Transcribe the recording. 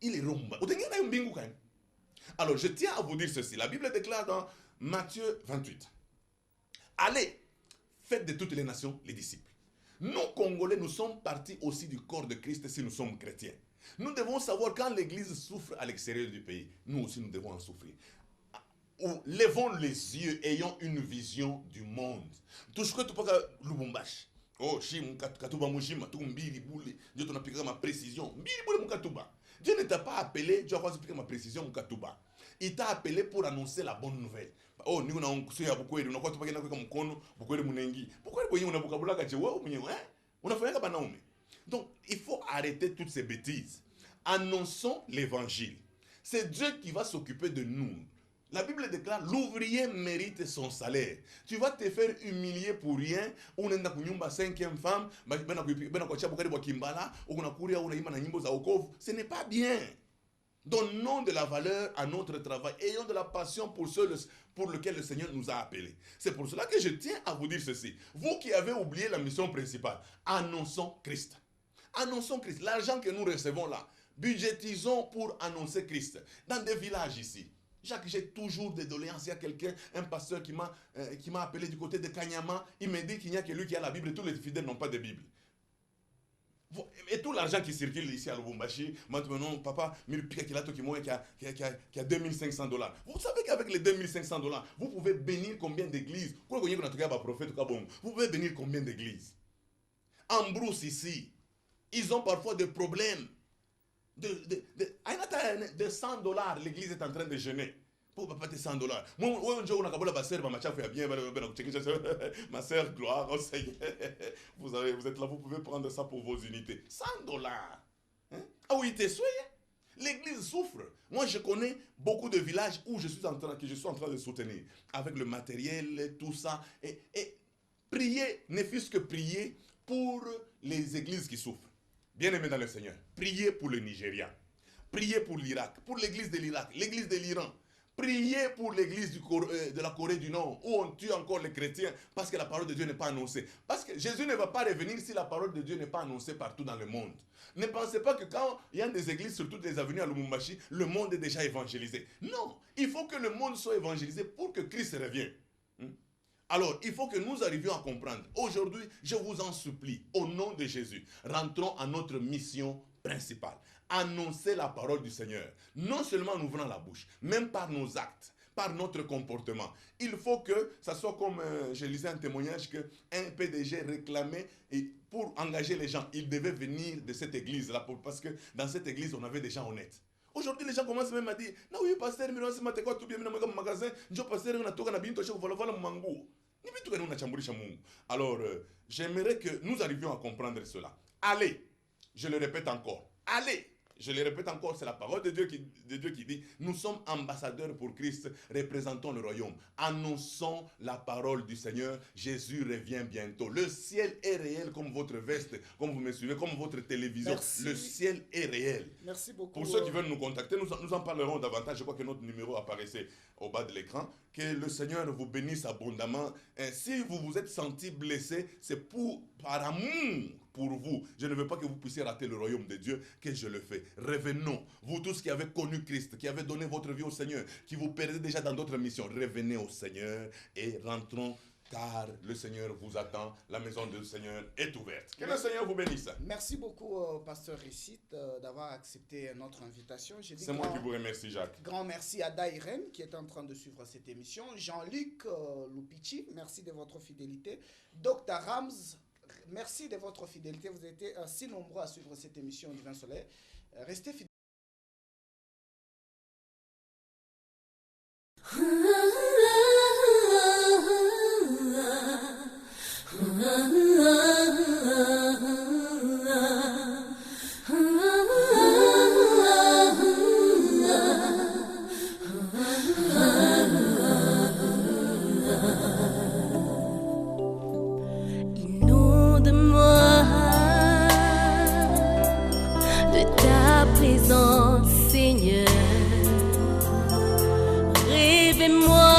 Il est rumba. Alors, je tiens à vous dire ceci. La Bible déclare dans Matthieu 28. Allez, faites de toutes les nations les disciples. Nous, Congolais, nous sommes partis aussi du corps de Christ si nous sommes chrétiens. Nous devons savoir quand l'Église souffre à l'extérieur du pays, nous aussi nous devons en souffrir. Levons les yeux, ayons une vision du monde. Tout ce que tu peux Lubumbashi. Oh, Katuba Mujima, tu mbili boule. Dieu t'en appliquera ma précision. Mbili boule Mukatuba. Dieu ne t'a pas appelé, Dieu a appliqué ma précision Mukatuba. Il t'a appelé pour annoncer la bonne nouvelle. Oh, nous on a beaucoup de quoi tu peux comme kono, beaucoup de munengi. Pourquoi on a beaucoup de bagages on a fait un banaume. Donc, il faut arrêter toutes ces bêtises. Annonçons l'évangile. C'est Dieu qui va s'occuper de nous. La Bible déclare, l'ouvrier mérite son salaire. Tu vas te faire humilier pour rien. On est dans une cinquième femme. Ce n'est pas bien. Donnons de la valeur à notre travail. Ayons de la passion pour ceux pour lesquels le Seigneur nous a appelés. C'est pour cela que je tiens à vous dire ceci. Vous qui avez oublié la mission principale, annonçons Christ. Annonçons Christ. L'argent que nous recevons là, budgétisons pour annoncer Christ. Dans des villages ici. Jacques, j'ai toujours des doléances. Il y a quelqu'un, un pasteur qui m'a appelé du côté de Kanyama. Il me dit qu'il n'y a que lui qui a la Bible et tous les fidèles n'ont pas de Bible. Et tout l'argent qui circule ici à Lubumbashi, maintenant, papa, qui a 2500 $. Vous savez qu'avec les 2500 $, vous pouvez bénir combien d'églises? Vous pouvez bénir combien d'églises? En Brousse ici, ils ont parfois des problèmes. De 100 $, l'église est en train de jeûner. Pour pas 100 $. Ma soeur, gloire au Seigneur. Vous êtes là, vous pouvez prendre ça pour vos unités. 100 $. Ah oui, l'église souffre. Moi, je connais beaucoup de villages où je suis en train de soutenir. Avec le matériel, tout ça. Et prier, ne fût-ce que prier pour les églises qui souffrent. Bien-aimés dans le Seigneur, priez pour le Nigeria, priez pour l'Irak, pour l'église de l'Irak, l'église de l'Iran, priez pour l'église de la Corée du Nord, où on tue encore les chrétiens parce que la parole de Dieu n'est pas annoncée. Parce que Jésus ne va pas revenir si la parole de Dieu n'est pas annoncée partout dans le monde. Ne pensez pas que quand il y a des églises sur toutes les avenues à Lubumbashi, le monde est déjà évangélisé. Non, il faut que le monde soit évangélisé pour que Christ revienne. Alors, il faut que nous arrivions à comprendre. Aujourd'hui, je vous en supplie, au nom de Jésus, rentrons à notre mission principale. Annoncer la parole du Seigneur. Non seulement en ouvrant la bouche, même par nos actes, par notre comportement. Il faut que ça soit comme, je lisais un témoignage, qu'un PDG réclamait, et pour engager les gens, il devait venir de cette église-là, parce que dans cette église, on avait des gens honnêtes. Aujourd'hui, les gens commencent même à dire, non, oui, pasteur, tout bien, magasin, je pasteur, alors, j'aimerais que nous arrivions à comprendre cela. Allez, je le répète encore, allez. Je le répète encore, c'est la parole de Dieu qui dit, nous sommes ambassadeurs pour Christ, représentons le royaume. Annonçons la parole du Seigneur, Jésus revient bientôt. Le ciel est réel comme votre veste, comme vous me suivez, comme votre télévision. Merci. Le ciel est réel. Merci beaucoup. Pour ceux qui veulent nous contacter, nous en parlerons davantage. Je crois que notre numéro apparaissait au bas de l'écran. Que le Seigneur vous bénisse abondamment. Et si vous vous êtes senti blessé, c'est par amour pour vous. Je ne veux pas que vous puissiez rater le royaume de Dieu, que je le fais. Revenons. Vous tous qui avez connu Christ, qui avez donné votre vie au Seigneur, qui vous perdez déjà dans d'autres missions, revenez au Seigneur et rentrons, car le Seigneur vous attend. La maison du Seigneur est ouverte. Que le Seigneur vous bénisse. Merci beaucoup, pasteur Récite, d'avoir accepté notre invitation. C'est moi qui vous remercie, Jacques. Grand merci à Daïren qui est en train de suivre cette émission. Jean-Luc Lupichi, merci de votre fidélité. Dr Rams, merci de votre fidélité. Vous étiez si nombreux à suivre cette émission Divin Soleil. Restez fidèles. Inonde-moi de ta présence, Seigneur. Révèle-moi